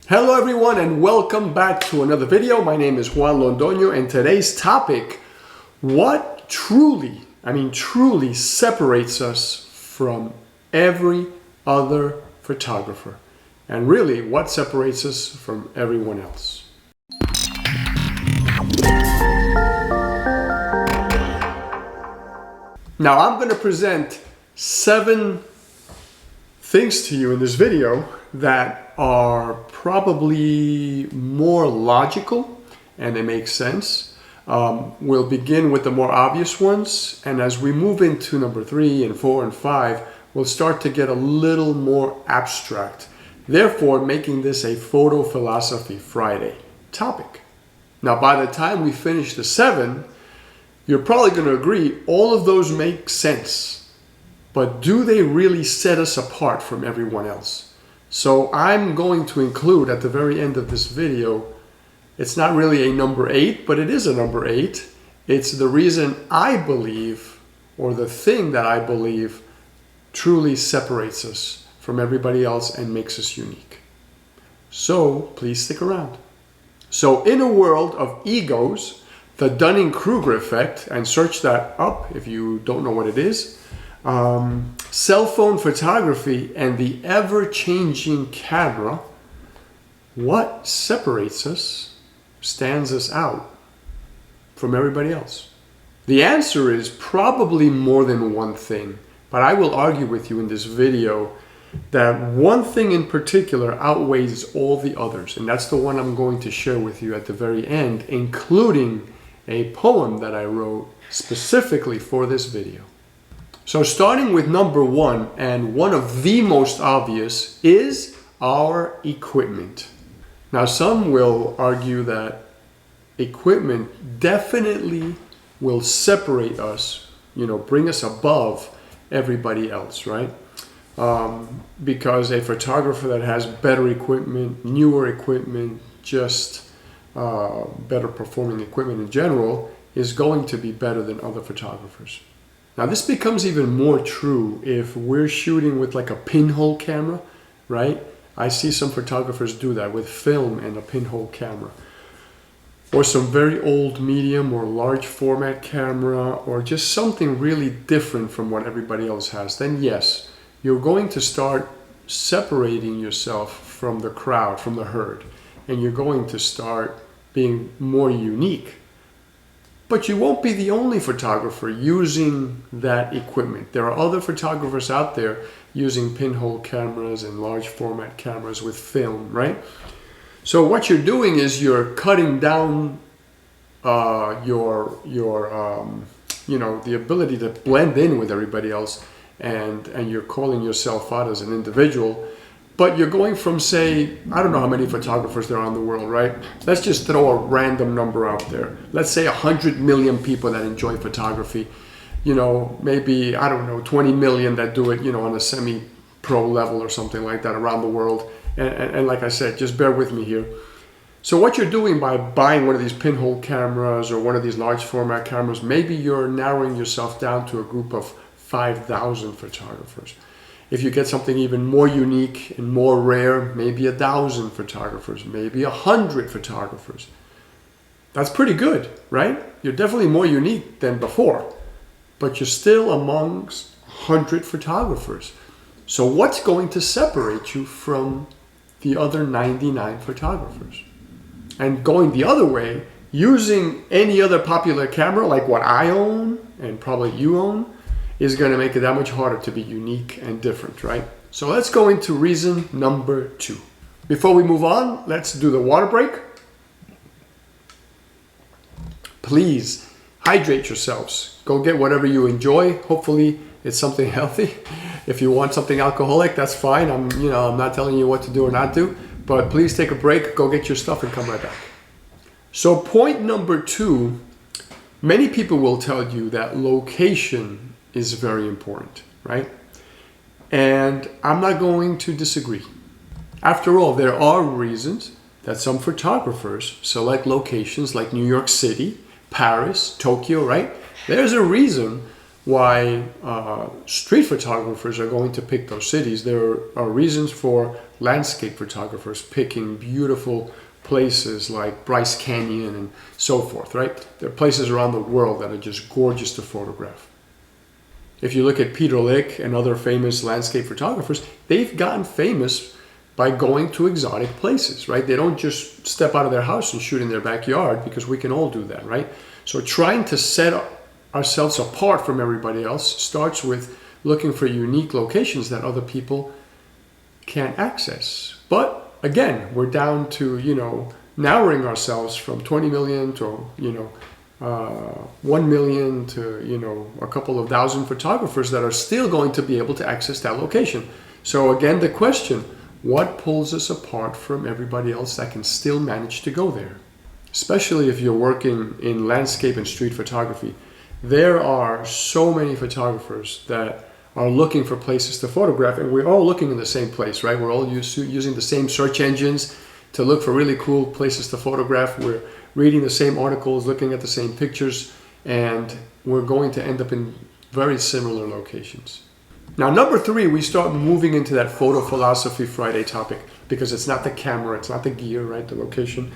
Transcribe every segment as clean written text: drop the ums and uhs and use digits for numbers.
Hello everyone and welcome back to another video. My name is Juan Londoño and today's topic, what truly separates us from every other photographer, and really what separates us from everyone else. Now I'm going to present 7 things to you in this video that are probably more logical and they make sense. We'll begin with the more obvious ones, and as we move into number 3 and 4 and 5, we'll start to get a little more abstract, therefore making this a Photo Philosophy Friday topic. Now by the time we finish the 7, you're probably going to agree all of those make sense, but do they really set us apart from everyone else? So I'm going to include at the very end of this video, it's not really a number 8, but it is a number 8. It's the reason I believe, or the thing that I believe truly separates us from everybody else and makes us unique. So please stick around. So in a world of egos, the Dunning-Kruger effect, and search that up if you don't know what it is, cell phone photography and the ever-changing camera, what separates us, stands us out from everybody else? The answer is probably more than one thing, but I will argue with you in this video that one thing in particular outweighs all the others, and that's the one I'm going to share with you at the very end, including a poem that I wrote specifically for this video. So starting with number 1, and one of the most obvious, is our equipment. Now some will argue that equipment definitely will separate us, bring us above everybody else, right? Because a photographer that has better equipment, newer equipment, just better performing equipment in general, is going to be better than other photographers. Now this becomes even more true if we're shooting with like a pinhole camera, right? I see some photographers do that with film and a pinhole camera. Or some very old medium or large format camera, or just something really different from what everybody else has. Then yes, you're going to start separating yourself from the crowd, from the herd. And you're going to start being more unique. But you won't be the only photographer using that equipment. There are other photographers out there using pinhole cameras and large format cameras with film, right? So what you're doing is you're cutting down the ability to blend in with everybody else, and you're calling yourself out as an individual. But you're going from, say, I don't know how many photographers there are in the world, right? Let's just throw a random number out there. Let's say 100 million people that enjoy photography. Maybe, 20 million that do it, on a semi-pro level or something like that around the world. And like I said, just bear with me here. So what you're doing by buying one of these pinhole cameras or one of these large format cameras, maybe you're narrowing yourself down to a group of 5,000 photographers. If you get something even more unique and more rare, maybe 1,000 photographers, maybe 100 photographers. That's pretty good, right? You're definitely more unique than before, but you're still amongst 100 photographers. So what's going to separate you from the other 99 photographers? And going the other way, using any other popular camera like what I own and probably you own, is going to make it that much harder to be unique and different, right? So let's go into reason number 2. Before we move on, let's do the water break. Please hydrate yourselves. Go get whatever you enjoy. Hopefully it's something healthy. If you want something alcoholic, that's fine. I'm not telling you what to do or not do, but please take a break, go get your stuff and come right back. So point number 2, many people will tell you that location is very important, right? And I'm not going to disagree. After all, there are reasons that some photographers select locations like New York City, Paris, Tokyo, right? There's a reason why street photographers are going to pick those cities. There are reasons for landscape photographers picking beautiful places like Bryce Canyon and so forth, right? There are places around the world that are just gorgeous to photograph. If you look at Peter Lik and other famous landscape photographers, they've gotten famous by going to exotic places, right? They don't just step out of their house and shoot in their backyard, because we can all do that, right? So trying to set ourselves apart from everybody else starts with looking for unique locations that other people can't access. But again, we're down to, narrowing ourselves from 20 million to, 1 million to, a couple of thousand photographers that are still going to be able to access that location. So again, the question, what pulls us apart from everybody else that can still manage to go there? Especially if you're working in landscape and street photography, there are so many photographers that are looking for places to photograph, and we're all looking in the same place, right? We're all using the same search engines to look for really cool places to photograph. We're reading the same articles, looking at the same pictures, and we're going to end up in very similar locations. Now, number 3, we start moving into that Photo Philosophy Friday topic, because it's not the camera, it's not the gear, right? The location.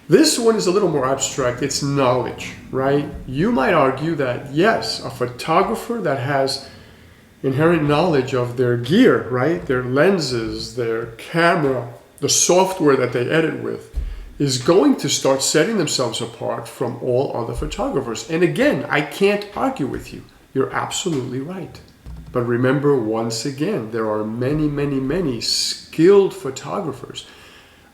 This one is a little more abstract. It's knowledge, right? You might argue that, yes, a photographer that has inherent knowledge of their gear, right? Their lenses, their camera, the software that they edit with, is going to start setting themselves apart from all other photographers. And again, I can't argue with you. You're absolutely right. But remember, once again, there are many, many, many skilled photographers.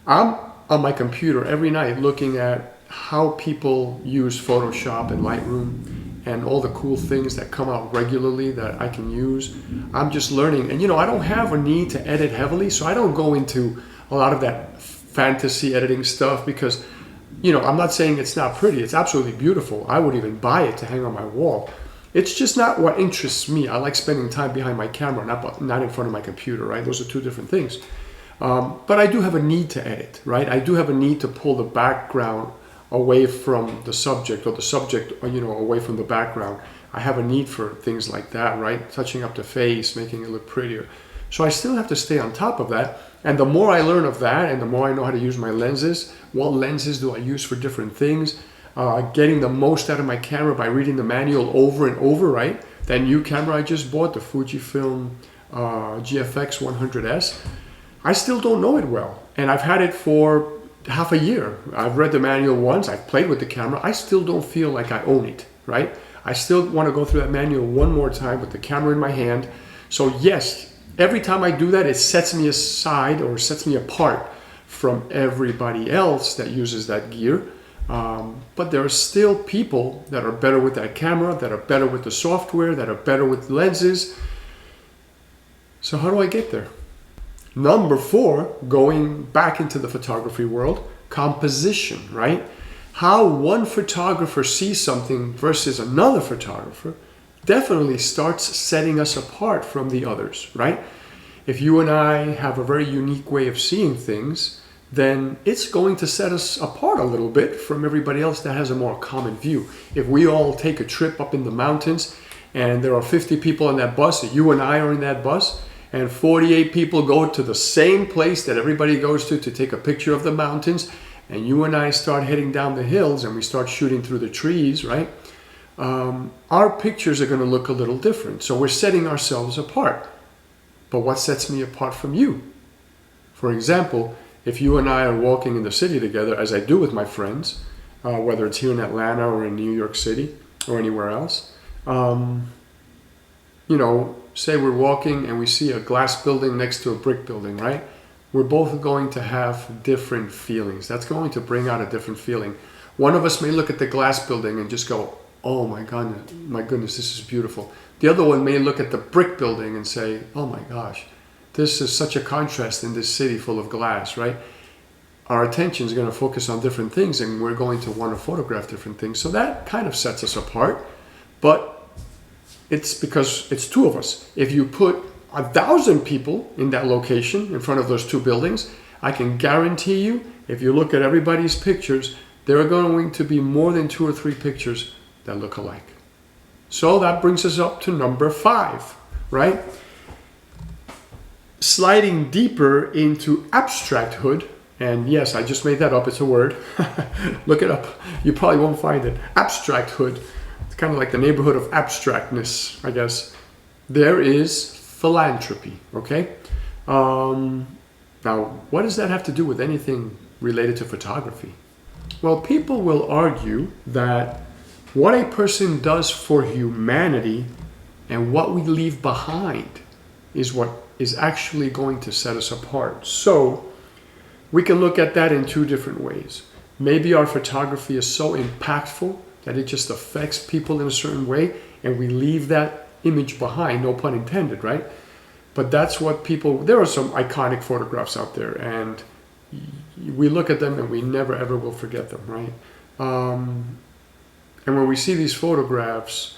I'm on my computer every night looking at how people use Photoshop and Lightroom and all the cool things that come out regularly that I can use. I'm just learning. And I don't have a need to edit heavily, so I don't go into a lot of that fantasy editing stuff, because I'm not saying it's not pretty. It's absolutely beautiful. I would even buy it to hang on my wall. It's just not what interests me. I like spending time behind my camera, not in front of my computer, right? Those are two different things. But I do have a need to edit, right? I do have a need to pull the background away from the subject, or the subject, away from the background. I have a need for things like that, right? Touching up the face, making it look prettier. So I still have to stay on top of that. And the more I learn of that, and the more I know how to use my lenses, what lenses do I use for different things, getting the most out of my camera by reading the manual over and over, right? That new camera I just bought, the Fujifilm GFX 100S, I still don't know it well. And I've had it for half a year. I've read the manual once, I've played with the camera, I still don't feel like I own it, right? I still want to go through that manual one more time with the camera in my hand. So yes, every time I do that, it sets me aside, or sets me apart from everybody else that uses that gear. But there are still people that are better with that camera, that are better with the software, that are better with lenses. So how do I get there? Number 4, going back into the photography world, composition, right? How one photographer sees something versus another photographer definitely starts setting us apart from the others, right? If you and I have a very unique way of seeing things, then it's going to set us apart a little bit from everybody else that has a more common view. If we all take a trip up in the mountains and there are 50 people on that bus, you and I are in that bus, and 48 people go to the same place that everybody goes to take a picture of the mountains, and you and I start heading down the hills and we start shooting through the trees, right? Our pictures are going to look a little different. So we're setting ourselves apart. But what sets me apart from you? For example, if you and I are walking in the city together, as I do with my friends, whether it's here in Atlanta or in New York City or anywhere else, say we're walking and we see a glass building next to a brick building, right? We're both going to have different feelings. That's going to bring out a different feeling. One of us may look at the glass building and just go, oh my goodness, this is beautiful. The other one may look at the brick building and say, oh my gosh, this is such a contrast in this city full of glass, right? Our attention is going to focus on different things, and we're going to want to photograph different things. So that kind of sets us apart, but it's because it's 2 of us. If you put 1,000 people in that location in front of those 2 buildings, I can guarantee you, if you look at everybody's pictures, there are going to be more than 2 or 3 pictures that look alike. So that brings us up to number 5, right? sliding deeper into abstracthood, and yes, I just made that up, it's a word. Look it up, you probably won't find it. Abstracthood, it's kind of like the neighborhood of abstractness, I guess. There is philanthropy, okay? Now, what does that have to do with anything related to photography? Well, people will argue that what a person does for humanity and what we leave behind is what is actually going to set us apart. So we can look at that in two different ways. Maybe our photography is so impactful that it just affects people in a certain way and we leave that image behind, no pun intended, right? But that's what people, there are some iconic photographs out there and we look at them and we never ever will forget them, right? And when we see these photographs,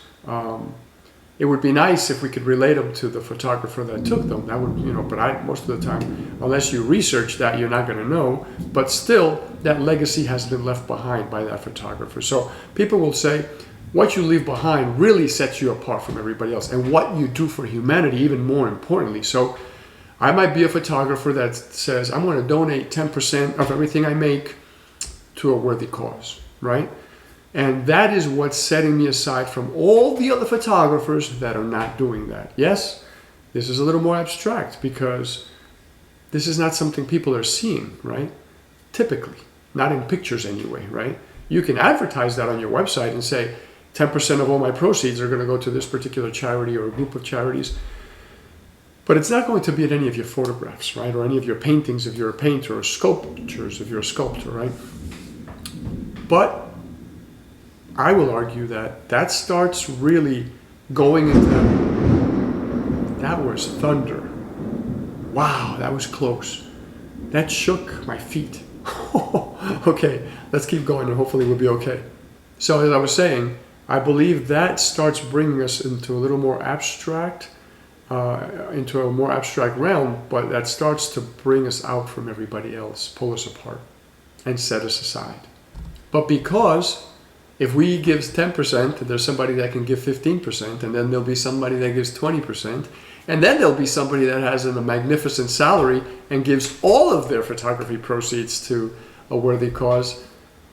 it would be nice if we could relate them to the photographer that took them. That would, but most of the time, unless you research that, you're not going to know. But still, that legacy has been left behind by that photographer. So people will say, what you leave behind really sets you apart from everybody else, and what you do for humanity even more importantly. So I might be a photographer that says, I'm going to donate 10% of everything I make to a worthy cause, right? And that is what's setting me aside from all the other photographers that are not doing that. Yes, this is a little more abstract because this is not something people are seeing, right? Typically, not in pictures anyway, right? You can advertise that on your website and say 10% of all my proceeds are going to go to this particular charity or a group of charities. But it's not going to be at any of your photographs, right? Or any of your paintings if you're a painter, or sculptures if you're a sculptor, right? But I will argue that that starts really going into that was thunder. Wow, that was close. That shook my feet. Okay, let's keep going and hopefully we'll be okay. So as I was saying, I believe that starts bringing us into a little more abstract, into a more abstract realm, but that starts to bring us out from everybody else, pull us apart, and set us aside. But because if we gives 10%, there's somebody that can give 15%, and then there'll be somebody that gives 20%, and then there'll be somebody that has a magnificent salary and gives all of their photography proceeds to a worthy cause.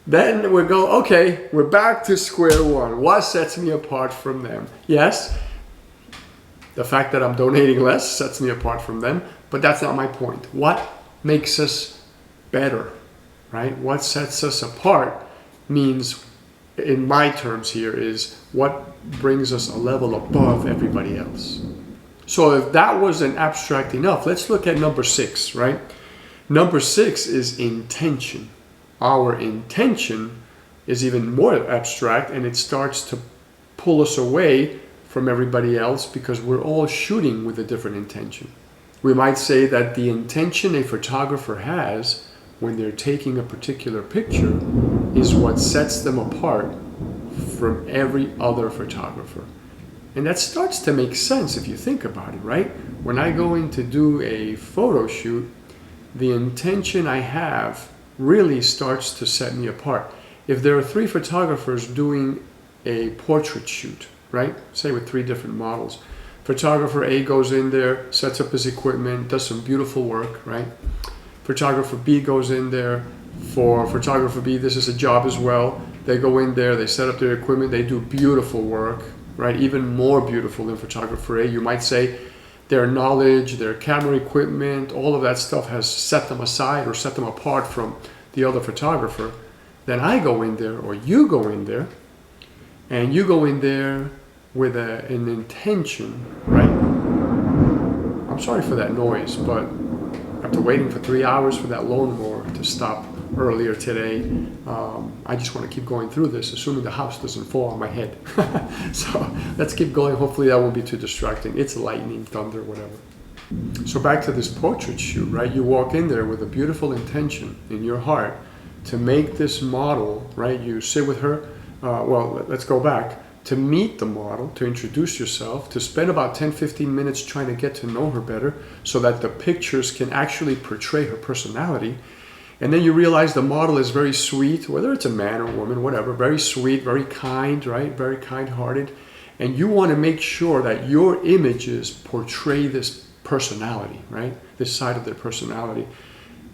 Then we go, okay, we're back to square one. What sets me apart from them? Yes, the fact that I'm donating less sets me apart from them, but that's not my point. What makes us better, right? What sets us apart means, in my terms here, is what brings us a level above everybody else. So if that wasn't abstract enough, let's look at number 6, right? Number 6 is intention. Our intention is even more abstract, and it starts to pull us away from everybody else because we're all shooting with a different intention. We might say that the intention a photographer has when they're taking a particular picture is what sets them apart from every other photographer. And that starts to make sense if you think about it, right? When I go in to do a photo shoot, the intention I have really starts to set me apart. If there are 3 photographers doing a portrait shoot, right? Say with 3 different models. Photographer A goes in there, sets up his equipment, does some beautiful work, right? Photographer B goes in there. For photographer B, this is a job as well. They go in there, they set up their equipment, they do beautiful work, right? Even more beautiful than photographer A. You might say their knowledge, their camera equipment, all of that stuff has set them aside or set them apart from the other photographer. Then I go in there, or you go in there, and you go in there with an intention, right? I'm sorry for that noise, but after waiting for 3 hours for that lawnmower to stop earlier today, I just want to keep going through this, assuming the house doesn't fall on my head. So let's keep going. Hopefully that won't be too distracting. It's lightning, thunder, whatever. So back to this portrait shoot, right? You walk in there with a beautiful intention in your heart to make this model, right? You sit with her. Well, let's go back. To meet the model, to introduce yourself, to spend about 10-15 minutes trying to get to know her better so that the pictures can actually portray her personality. And then you realize the model is very sweet, whether it's a man or woman, whatever, very sweet, very kind, right? Very kind-hearted. And you want to make sure that your images portray this personality, right? This side of their personality.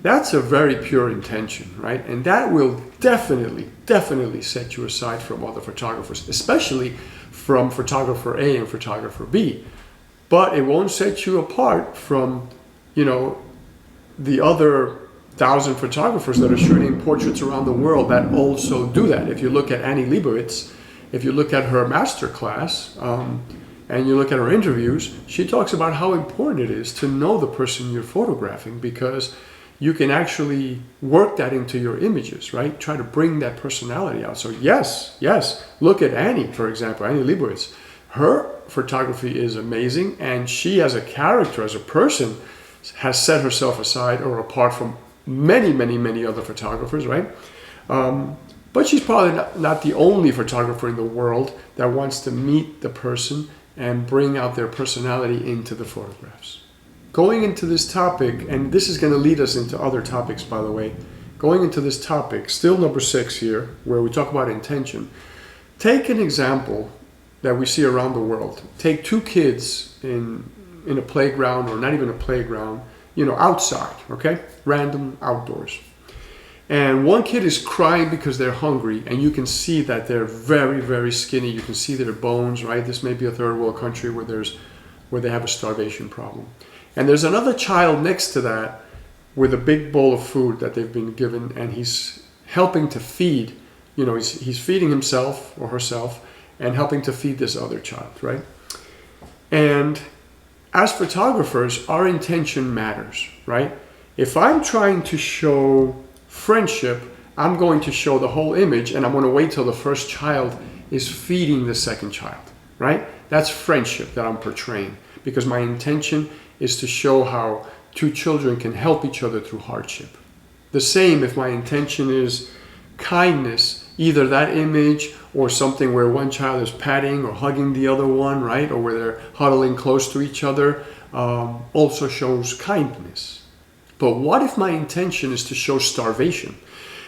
That's a very pure intention, right? And that will definitely set you aside from other photographers, especially from photographer A and photographer B. But it won't set you apart from, you know, the other 1,000 photographers that are shooting portraits around the world that also do that. If you look at Annie Leibovitz, if you look at her master class, and you look at her interviews, she talks about how important it is to know the person you're photographing, because you can actually work that into your images, right? Try to bring that personality out. So yes, look at Annie, for example, Annie Leibovitz. Her photography is amazing, and she as a character, as a person, has set herself aside or apart from many other photographers, right? But she's probably not the only photographer in the world that wants to meet the person and bring out their personality into the photographs. Going into this topic, and this is going to lead us into other topics, by the way. Going into this topic, still number 6 here, where we talk about intention. Take an example that we see around the world. Take 2 kids in a playground, or not even a playground, you know, outside, okay? Random outdoors. And one kid is crying because they're hungry, and you can see that they're very skinny. You can see their bones, right? This may be a third world country where they have a starvation problem. And there's another child next to that with a big bowl of food that they've been given, and he's helping to feed, you know, he's feeding himself or herself and helping to feed this other child, right? And as photographers, our intention matters, right? If I'm trying to show friendship, I'm going to show the whole image, and I'm going to wait till the first child is feeding the second child, right? That's friendship that I'm portraying, because my intention is to show how 2 children can help each other through hardship. The same if my intention is kindness, either that image or something where one child is patting or hugging the other one, right? Or where they're huddling close to each other, also shows kindness. But what if my intention is to show starvation?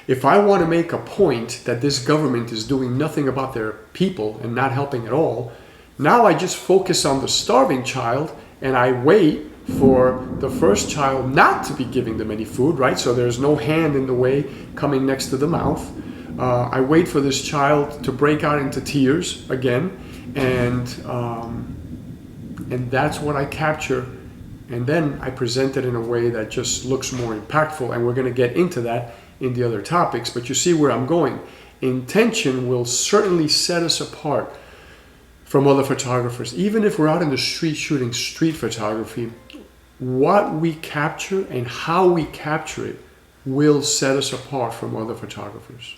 If I want to make a point that this government is doing nothing about their people and not helping at all, now I just focus on the starving child, and I wait for the first child not to be giving them any food, right? So there's no hand in the way coming next to the mouth. I wait for this child to break out into tears again, and that's what I capture. And then I present it in a way that just looks more impactful, and we're going to get into that in the other topics. But you see where I'm going. Intention will certainly set us apart from other photographers. Even if we're out in the street shooting street photography, what we capture and how we capture it will set us apart from other photographers.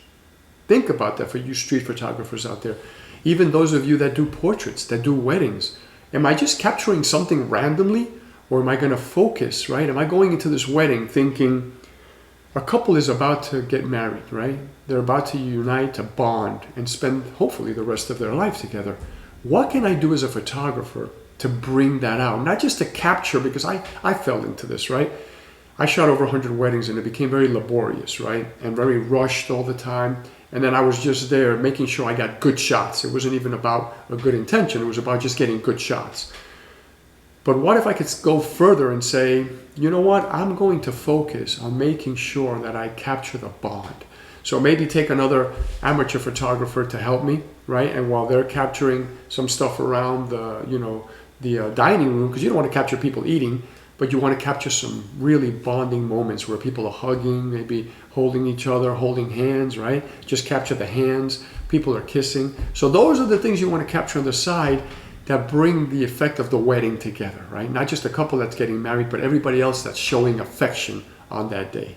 Think about that for you street photographers out there. Even those of you that do portraits, that do weddings. Am I just capturing something randomly? Or am I going to focus, right? Am I going into this wedding thinking a couple is about to get married, right? They're about to unite, to bond, and spend hopefully the rest of their life together. What can I do as a photographer to bring that out? Not just to capture, because I fell into this, right? I shot over 100 weddings, and it became very laborious, right? And very rushed all the time. And then I was just there making sure I got good shots. It wasn't even about a good intention. It was about just getting good shots. But what if I could go further and say, you know what? I'm going to focus on making sure that I capture the bond. So maybe take another amateur photographer to help me, right? And while they're capturing some stuff around the dining room, because you don't want to capture people eating, but you want to capture some really bonding moments where people are hugging, maybe holding each other, holding hands, right? Just capture the hands. People are kissing. So those are the things you want to capture on the side that bring the effect of the wedding together, right? Not just a couple that's getting married, but everybody else that's showing affection on that day.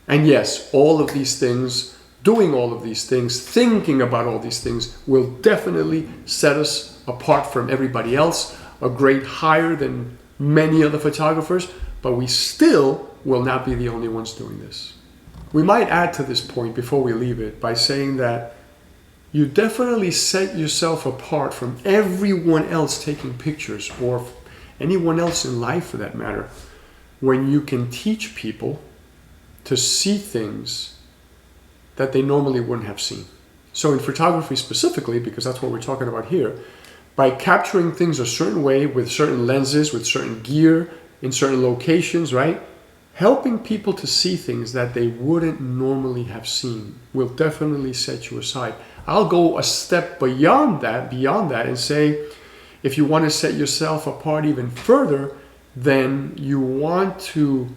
And yes, all of these things, doing all of these things, thinking about all these things will definitely set us apart from everybody else, a grade higher than many other photographers, but we still will not be the only ones doing this. We might add to this point before we leave it by saying that you definitely set yourself apart from everyone else taking pictures, or anyone else in life for that matter, when you can teach people to see things that they normally wouldn't have seen. So in photography specifically, because that's what we're talking about here, by capturing things a certain way, with certain lenses, with certain gear, in certain locations, right? Helping people to see things that they wouldn't normally have seen will definitely set you aside. I'll go a step beyond that, and say, if you want to set yourself apart even further, then you want to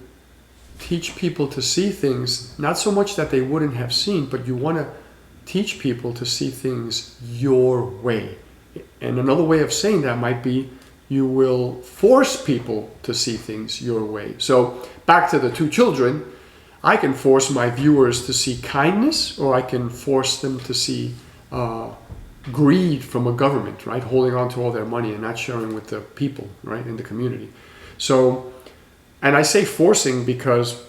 teach people to see things, not so much that they wouldn't have seen, but you want to teach people to see things your way. And another way of saying that might be you will force people to see things your way. So back to the two children, I can force my viewers to see kindness, or I can force them to see greed from a government, right? Holding on to all their money and not sharing with the people, right, in the community. So, and I say forcing because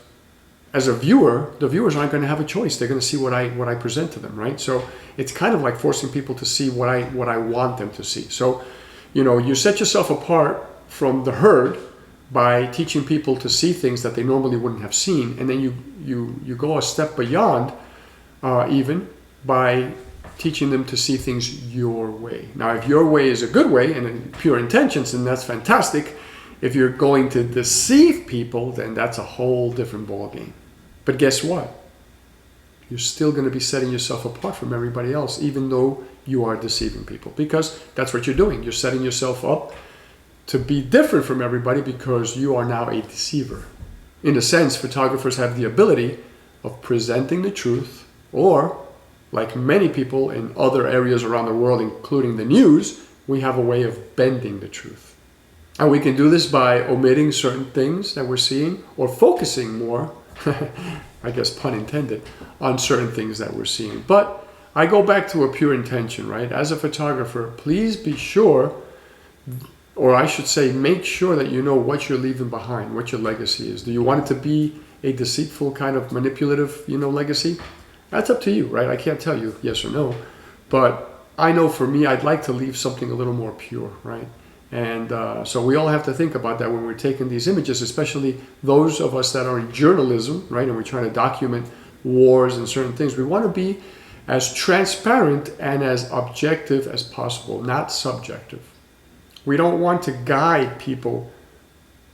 as a viewer, the viewers aren't going to have a choice. They're going to see what I present to them, right? So it's kind of like forcing people to see what I want them to see. So, you set yourself apart from the herd by teaching people to see things that they normally wouldn't have seen, and then you go a step beyond, even by teaching them to see things your way. Now, if your way is a good way and in pure intentions, then that's fantastic. If you're going to deceive people, then that's a whole different ballgame. But guess what? You're still going to be setting yourself apart from everybody else, even though you are deceiving people, because that's what you're doing. You're setting yourself up to be different from everybody because you are now a deceiver. In a sense, photographers have the ability of presenting the truth, or like many people in other areas around the world, including the news, we have a way of bending the truth. And we can do this by omitting certain things that we're seeing, or focusing more, I guess pun intended, on certain things that we're seeing. But I go back to a pure intention, right? As a photographer, please be sure, or I should say, make sure that you know what you're leaving behind, what your legacy is. Do you want it to be a deceitful kind of manipulative, legacy? That's up to you, right? I can't tell you yes or no. But I know for me, I'd like to leave something a little more pure, right? And so we all have to think about that when we're taking these images, especially those of us that are in journalism, right? And we're trying to document wars and certain things. We want to be as transparent and as objective as possible, not subjective. We don't want to guide people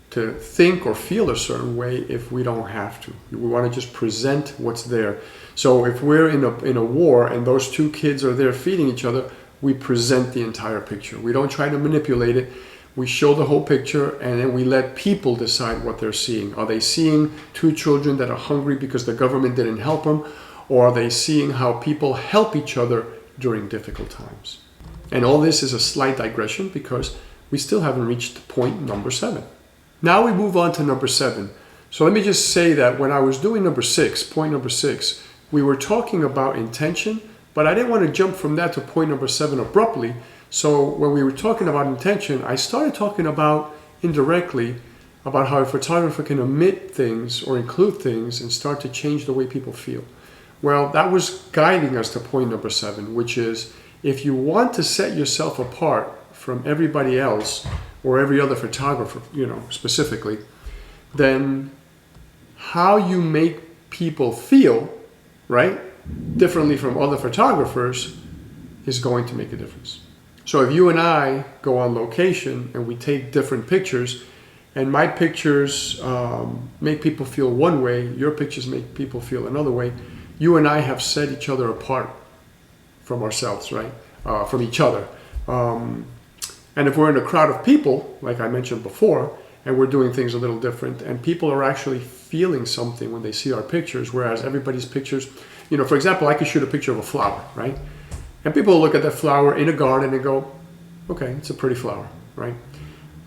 to think or feel a certain way if we don't have to. We want to just present what's there. So if we're in a war and those two kids are there feeding each other, we present the entire picture. We don't try to manipulate it. We show the whole picture, and then we let people decide what they're seeing. Are they seeing two children that are hungry because the government didn't help them? Or are they seeing how people help each other during difficult times? And all this is a slight digression because we still haven't reached point number 7. Now we move on to number 7. So let me just say that when I was doing point number 6, we were talking about intention, but I didn't want to jump from that to point number 7 abruptly. So when we were talking about intention, I started talking about indirectly about how a photographer can omit things or include things and start to change the way people feel. Well, that was guiding us to point number 7, which is if you want to set yourself apart from everybody else or every other photographer, specifically, then how you make people feel, right, differently from other photographers is going to make a difference. So if you and I go on location and we take different pictures, and my pictures make people feel one way, your pictures make people feel another way, you and I have set each other apart from ourselves, right? From each other. And if we're in a crowd of people, like I mentioned before, and we're doing things a little different, and people are actually feeling something when they see our pictures, whereas everybody's pictures, for example, I could shoot a picture of a flower, right? And people will look at that flower in a garden and go, okay, it's a pretty flower, right?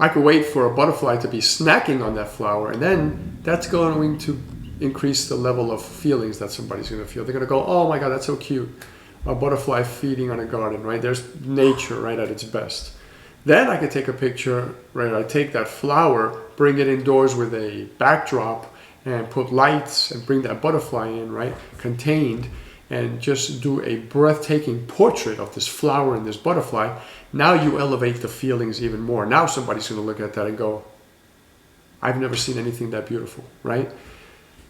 I could wait for a butterfly to be snacking on that flower, and then that's going to increase the level of feelings that somebody's going to feel. They're going to go, oh my God, that's so cute. A butterfly feeding on a garden, right? There's nature, right, at its best. Then I could take a picture, right? I take that flower, bring it indoors with a backdrop and put lights and bring that butterfly in, right? Contained, and just do a breathtaking portrait of this flower and this butterfly. Now you elevate the feelings even more. Now somebody's going to look at that and go, I've never seen anything that beautiful, right?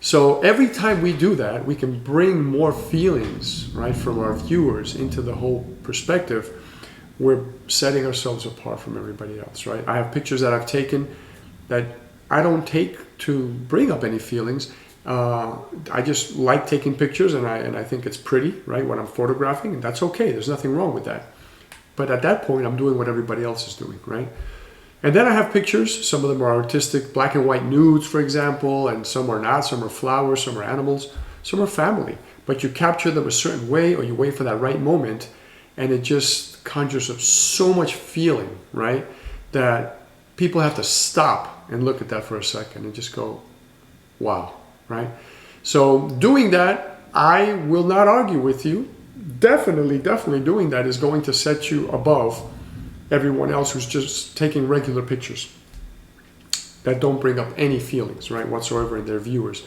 So every time we do that, we can bring more feelings, right, from our viewers into the whole perspective. We're setting ourselves apart from everybody else, right? I have pictures that I've taken that I don't take to bring up any feelings. I just like taking pictures, and I think it's pretty, right, when I'm photographing, and that's okay. There's nothing wrong with that. But at that point, I'm doing what everybody else is doing, right? And then I have pictures. Some of them are artistic, black and white nudes, for example, and some are not. Some are flowers, some are animals, some are family. But you capture them a certain way, or you wait for that right moment, and it just conjures up so much feeling, right, that people have to stop and look at that for a second and just go, wow, right? So doing that, I will not argue with you. Definitely doing that is going to set you above everyone else who's just taking regular pictures that don't bring up any feelings, right, whatsoever in their viewers.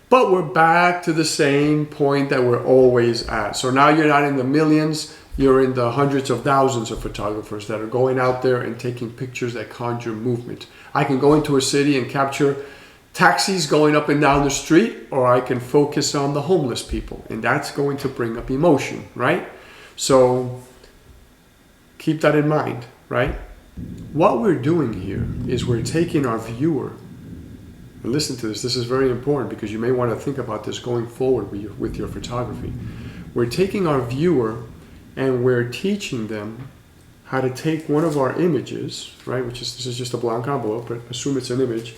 But we're back to the same point that we're always at. So now you're not in the millions, you're in the hundreds of thousands of photographers that are going out there and taking pictures that conjure movement. I can go into a city and capture taxis going up and down the street, or I can focus on the homeless people, and that's going to bring up emotion, right? So keep that in mind, right? What we're doing here is we're taking our viewer, and listen to this is very important because you may want to think about this going forward with your photography. We're taking our viewer and we're teaching them how to take one of our images, right, this is just a blank envelope, but assume it's an image.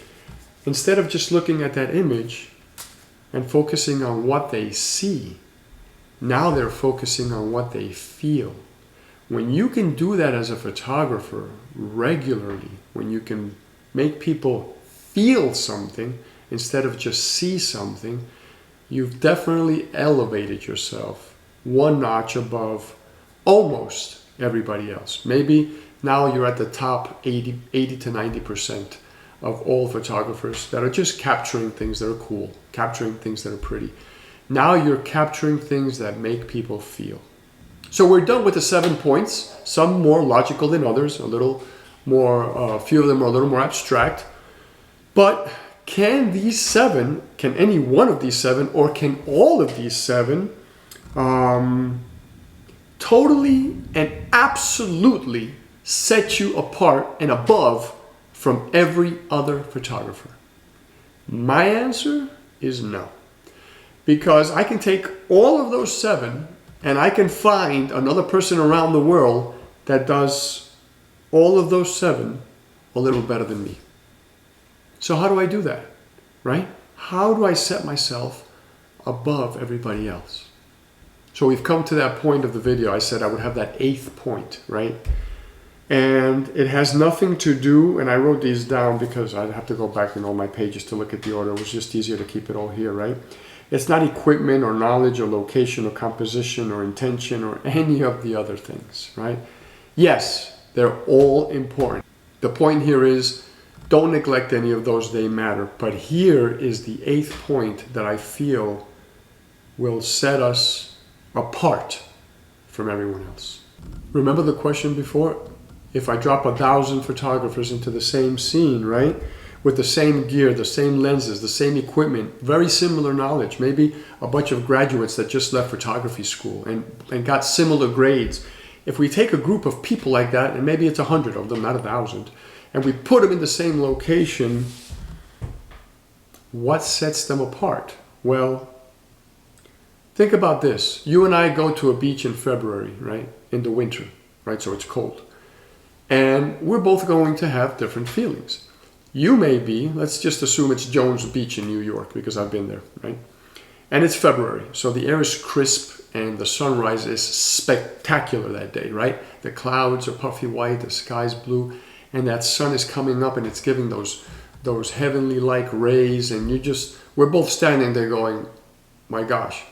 Instead of just looking at that image and focusing on what they see, now they're focusing on what they feel. When you can do that as a photographer regularly, when you can make people feel something instead of just see something, you've definitely elevated yourself one notch above almost everybody else. Maybe now you're at the top 80 to 90% of all photographers that are just capturing things that are cool, capturing things that are pretty. Now you're capturing things that make people feel. So we're done with the 7 points, some more logical than others, a little more, a few of them are a little more abstract. But can any one of these 7, or can all of these 7 totally and absolutely set you apart and above from every other photographer? My answer is no. Because I can take all of those 7 and I can find another person around the world that does all of those 7 a little better than me. So how do I do that, right? How do I set myself above everybody else? So we've come to that point of the video. I said I would have that 8th point, right? And it has nothing to do, and I wrote these down because I'd have to go back in all my pages to look at the order. It was just easier to keep it all here, right? It's not equipment or knowledge or location or composition or intention or any of the other things, right? Yes, they're all important. The point here is don't neglect any of those, they matter. But here is the 8th point that I feel will set us apart from everyone else. Remember the question before? If I drop 1,000 photographers into the same scene, right? With the same gear, the same lenses, the same equipment, very similar knowledge, maybe a bunch of graduates that just left photography school and got similar grades. If we take a group of people like that, and maybe it's 100 of them, not 1,000, and we put them in the same location, what sets them apart? Well, think about this. You and I go to a beach in February, right? In the winter, right? So it's cold. And we're both going to have different feelings. You may be, let's just assume it's Jones Beach in New York, because I've been there, right? And it's February, so the air is crisp and the sunrise is spectacular that day, right? The clouds are puffy white, the sky's blue, and that sun is coming up and it's giving those heavenly-like rays, and we're both standing there going, my gosh.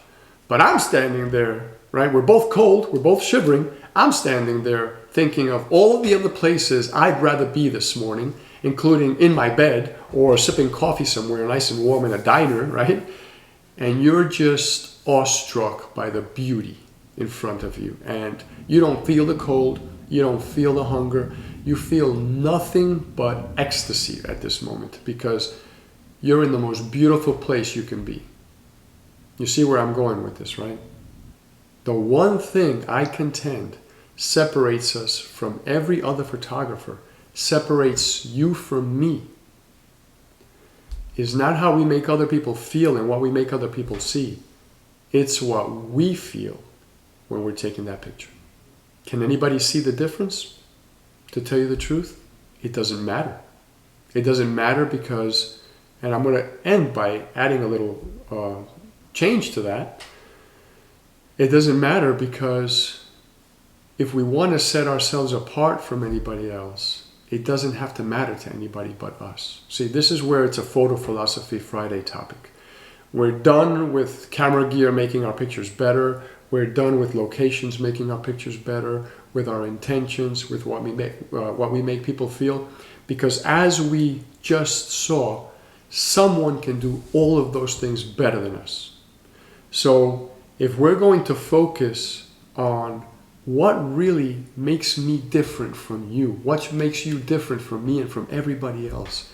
But I'm standing there, right? We're both cold, we're both shivering. I'm standing there thinking of all of the other places I'd rather be this morning, including in my bed or sipping coffee somewhere nice and warm in a diner, right? And you're just awestruck by the beauty in front of you. And you don't feel the cold, you don't feel the hunger, you feel nothing but ecstasy at this moment because you're in the most beautiful place you can be. You see where I'm going with this, right? The one thing I contend separates us from every other photographer, separates you from me, is not how we make other people feel and what we make other people see. It's what we feel when we're taking that picture. Can anybody see the difference? To tell you the truth, it doesn't matter. It doesn't matter because, and I'm going to end by adding a little change to that. It doesn't matter because if we want to set ourselves apart from anybody else, it doesn't have to matter to anybody but us. See, this is where it's a Photo Philosophy Friday topic. We're done with camera gear making our pictures better. We're done with locations making our pictures better, with our intentions, with what we make people feel. Because as we just saw, someone can do all of those things better than us. So if we're going to focus on what really makes me different from you, what makes you different from me and from everybody else,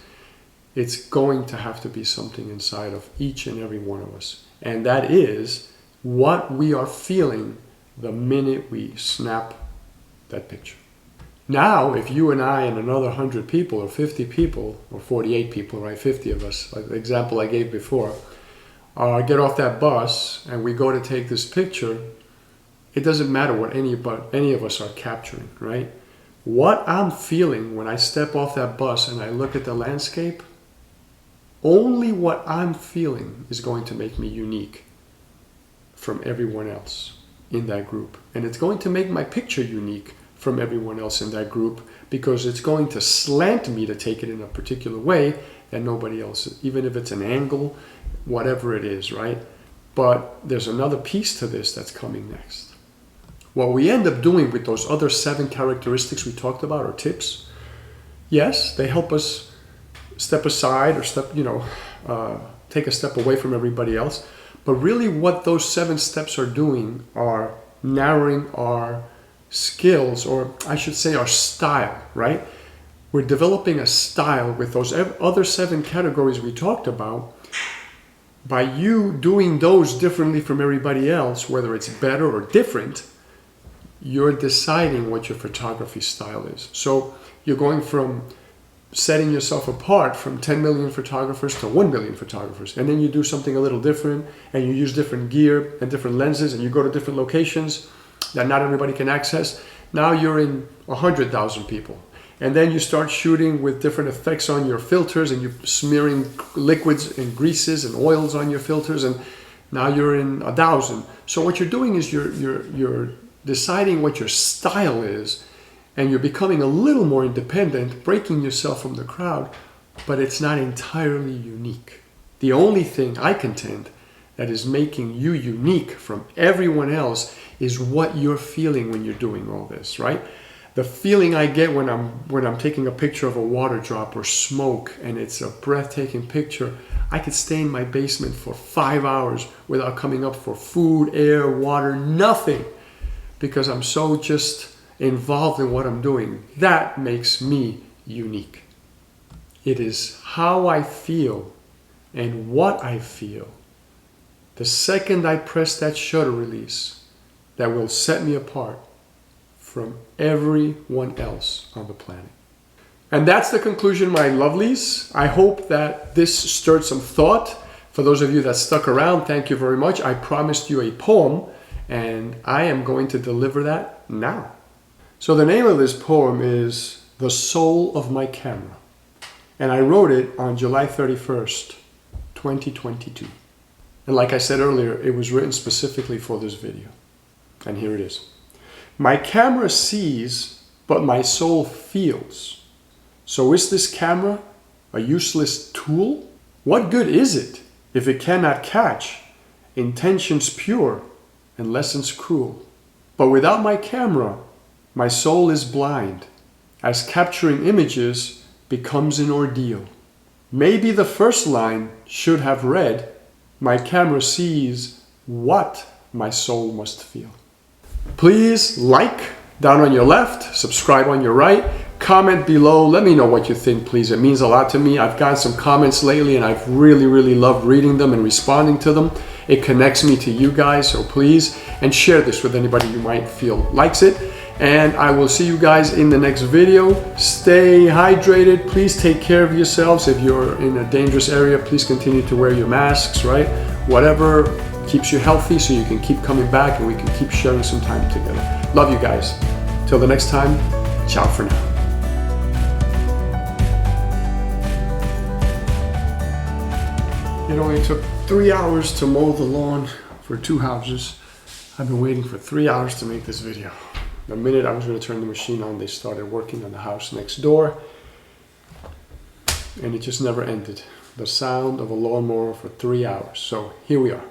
it's going to have to be something inside of each and every one of us. And that is what we are feeling the minute we snap that picture. Now, if you and I and another 100 people or 50 people or 48 people, right, 50 of us, like the example I gave before, get off that bus and we go to take this picture, it doesn't matter what any of us are capturing, right? What I'm feeling when I step off that bus and I look at the landscape, only what I'm feeling is going to make me unique from everyone else in that group. And it's going to make my picture unique from everyone else in that group because it's going to slant me to take it in a particular way that nobody else, even if it's an angle, whatever it is, right? But there's another piece to this that's coming next. What we end up doing with those other 7 characteristics we talked about, or tips, yes, they help us step aside or take a step away from everybody else. But really what those 7 steps are doing are narrowing our skills, or I should say our style, right? We're developing a style with those other 7 categories we talked about. By you doing those differently from everybody else, whether it's better or different, you're deciding what your photography style is. So you're going from setting yourself apart from 10 million photographers to 1 billion photographers. And then you do something a little different and you use different gear and different lenses and you go to different locations that not everybody can access. Now you're in 100,000 people. And then you start shooting with different effects on your filters and you're smearing liquids and greases and oils on your filters, and now you're in 1,000. So what you're doing is you're deciding what your style is, and you're becoming a little more independent, breaking yourself from the crowd, but it's not entirely unique. The only thing I contend that is making you unique from everyone else is what you're feeling when you're doing all this, right? The feeling I get when I'm taking a picture of a water drop or smoke and it's a breathtaking picture, I could stay in my basement for 5 hours without coming up for food, air, water, nothing, because I'm so just involved in what I'm doing. That makes me unique. It is how I feel and what I feel the second I press that shutter release that will set me apart from everyone else on the planet. And that's the conclusion, my lovelies. I hope that this stirred some thought. For those of you that stuck around, thank you very much. I promised you a poem, and I am going to deliver that now. So the name of this poem is The Soul of My Camera. And I wrote it on July 31st, 2022. And like I said earlier, it was written specifically for this video. And here it is. My camera sees, but my soul feels. So is this camera a useless tool? What good is it if it cannot catch intentions pure and lessons cruel? But without my camera, my soul is blind, as capturing images becomes an ordeal. Maybe the first line should have read, my camera sees what my soul must feel. Please like down on your left, subscribe on your right, comment below, let me know what you think, please. It means a lot to me. I've gotten some comments lately and I've really loved reading them and responding to them. It connects me to you guys, so please, and share this with anybody you might feel likes it. And I will see you guys in the next video. Stay hydrated. Please take care of yourselves. If you're in a dangerous area, please continue to wear your masks, right? Whatever keeps you healthy so you can keep coming back and we can keep sharing some time together. Love you guys. Till the next time, ciao for now. It only took 3 hours to mow the lawn for 2 houses. I've been waiting for 3 hours to make this video. The minute I was going to turn the machine on, they started working on the house next door. And it just never ended. The sound of a lawnmower for 3 hours. So here we are.